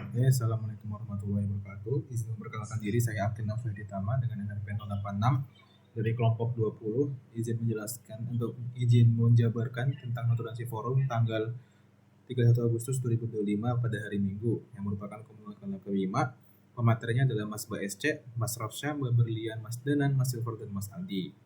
Assalamualaikum warahmatullahi wabarakatuh. Izin memperkenalkan diri, saya Akil Nafeditama dengan NRP 086 dari kelompok 20. Izin menjabarkan tentang aturansi forum tanggal 31 Agustus 2025 pada hari Minggu yang merupakan komunitas kelima. Pematerinya adalah Mas BSC, Mas Rafsya, Mbak Berlian, Mas Danan, Mas Silver, dan Mas Aldi.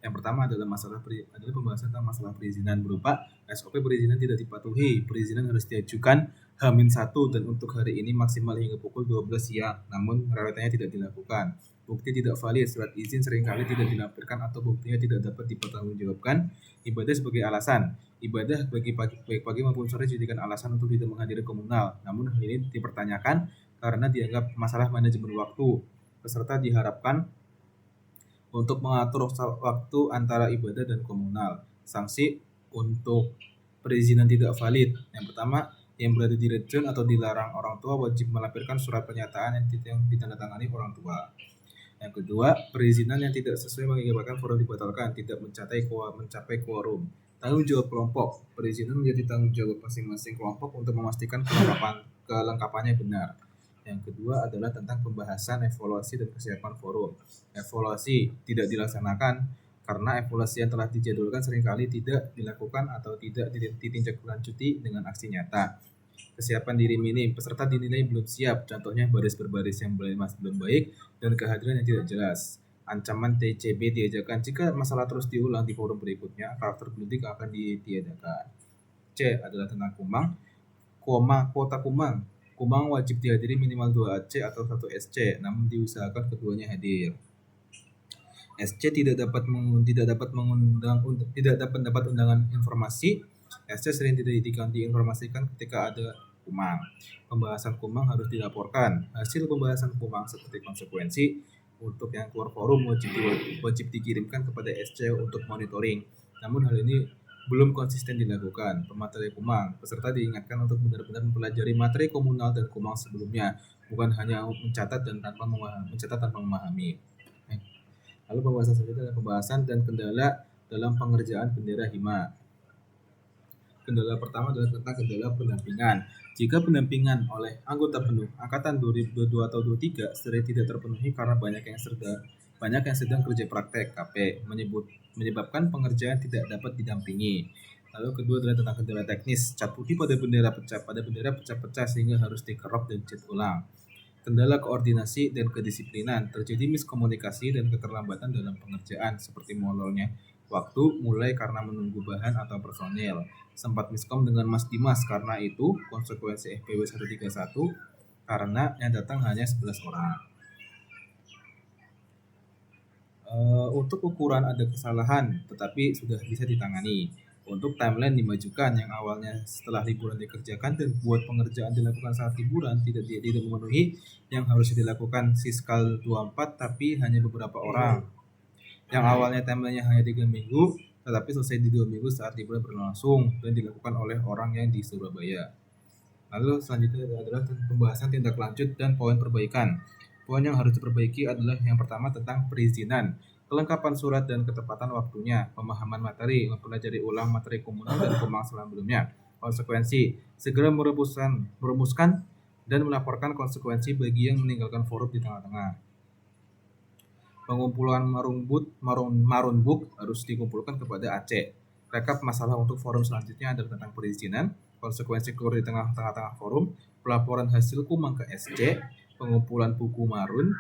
Yang pertama adalah pembahasan tentang masalah perizinan berupa SOP perizinan tidak dipatuhi. Perizinan harus diajukan H-1 dan untuk hari ini maksimal hingga pukul 12 siang. Namun perawatannya tidak dilakukan. Bukti tidak valid, surat izin seringkali tidak dilampirkan atau buktinya tidak dapat dipertanggungjawabkan. Ibadah sebagai alasan. Ibadah baik pagi maupun sore dijadikan alasan untuk tidak menghadiri komunal. Namun hal ini dipertanyakan karena dianggap masalah manajemen waktu. Peserta diharapkan untuk mengatur waktu antara ibadah dan komunal. Sanksi untuk perizinan tidak valid. Yang pertama, yang berada di red zone atau dilarang orang tua wajib melampirkan surat pernyataan yang ditandatangani orang tua. Yang kedua, perizinan yang tidak sesuai mengakibatkan forum dibatalkan, tidak mencapai quorum. Tanggung jawab kelompok. Perizinan menjadi tanggung jawab masing-masing kelompok untuk memastikan kelengkapannya benar. Yang kedua adalah tentang pembahasan evaluasi dan kesiapan forum. Evaluasi tidak dilaksanakan karena evaluasi yang telah dijadwalkan seringkali tidak dilakukan atau tidak ditindaklanjuti dengan aksi nyata. Kesiapan diri minim, peserta dinilai belum siap, contohnya baris berbaris yang belum baik dan kehadiran yang tidak jelas. Ancaman TCB diajarkan jika masalah terus diulang di forum berikutnya, karakter politik akan ditiadakan. C adalah tentang kuota kumang. Kumang wajib dihadiri minimal 2 AC atau 1 SC, namun diusahakan keduanya hadir. SC tidak dapat mendapat undangan informasi. SC sering tidak diinformasikan ketika ada kumang. Pembahasan kumang harus dilaporkan. Hasil pembahasan kumang seperti konsekuensi untuk yang keluar forum wajib dikirimkan kepada SC untuk monitoring. Namun hal ini belum konsisten dilakukan. Pemateri kumang, peserta diingatkan untuk benar-benar mempelajari materi komunal dan kumang sebelumnya, bukan hanya mencatat tanpa memahami. Lalu pembahasan selanjutnya adalah pembahasan dan kendala dalam pengerjaan bendera Hima. Kendala pertama adalah tentang kendala pendampingan. Jika pendampingan oleh anggota penuh angkatan 2022 atau 23 sering tidak terpenuhi karena banyak yang sedang kerja praktek KP menyebabkan pengerjaan tidak dapat didampingi. Lalu kedua adalah tentang kendala teknis. Cat putih pada bendera pecah-pecah sehingga harus dikerok dan cat ulang. Kendala koordinasi dan kedisiplinan. Terjadi miskomunikasi dan keterlambatan dalam pengerjaan seperti molornya waktu mulai karena menunggu bahan atau personel. Sempat miskom dengan Mas Dimas karena itu konsekuensi FPW 131 karena yang datang hanya 11 orang. Untuk ukuran ada kesalahan tetapi sudah bisa ditangani. Untuk timeline dimajukan yang awalnya setelah liburan dikerjakan dan buat pengerjaan dilakukan saat liburan tidak memenuhi yang harus dilakukan Siskal 24 tapi hanya beberapa orang. Yang awalnya timelinenya hanya 3 minggu tetapi selesai di 2 minggu saat liburan berlangsung dan dilakukan oleh orang yang di Surabaya. Lalu selanjutnya adalah pembahasan tindak lanjut dan poin perbaikan. Poin yang harus diperbaiki adalah yang pertama tentang perizinan, kelengkapan surat dan ketepatan waktunya, pemahaman materi, mempelajari ulang materi komunal dan kumang sebelumnya. Konsekuensi, segera merumuskan dan melaporkan konsekuensi bagi yang meninggalkan forum di tengah-tengah. Pengumpulan marun book harus dikumpulkan kepada Aceh. Rekap masalah untuk forum selanjutnya adalah tentang perizinan, konsekuensi keluar di tengah-tengah forum, pelaporan hasil kumang ke SC, pengumpulan buku marun,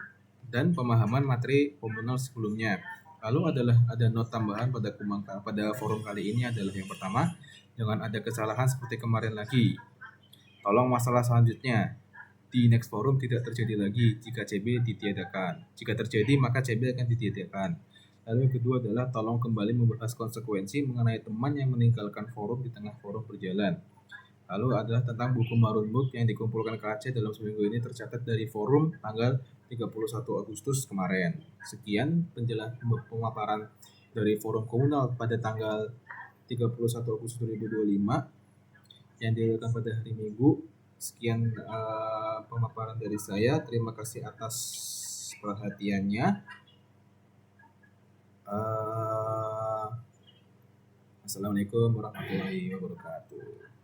dan pemahaman materi komunal sebelumnya. Lalu ada not tambahan pada forum kali ini adalah yang pertama, jangan ada kesalahan seperti kemarin lagi. Tolong masalah selanjutnya di next forum tidak terjadi lagi jika CB ditiadakan. Jika terjadi maka CB akan ditiadakan. Lalu yang kedua adalah tolong kembali membahas konsekuensi mengenai teman yang meninggalkan forum di tengah forum berjalan. Lalu adalah tentang buku Marun Book yang dikumpulkan ke Aceh dalam seminggu ini tercatat dari forum tanggal 31 Agustus kemarin. Sekian pemaparan dari forum komunal pada tanggal 31 Agustus 2025 yang dilakukan pada hari Minggu. Sekian pemaparan dari saya. Terima kasih atas perhatiannya. Assalamualaikum warahmatullahi wabarakatuh.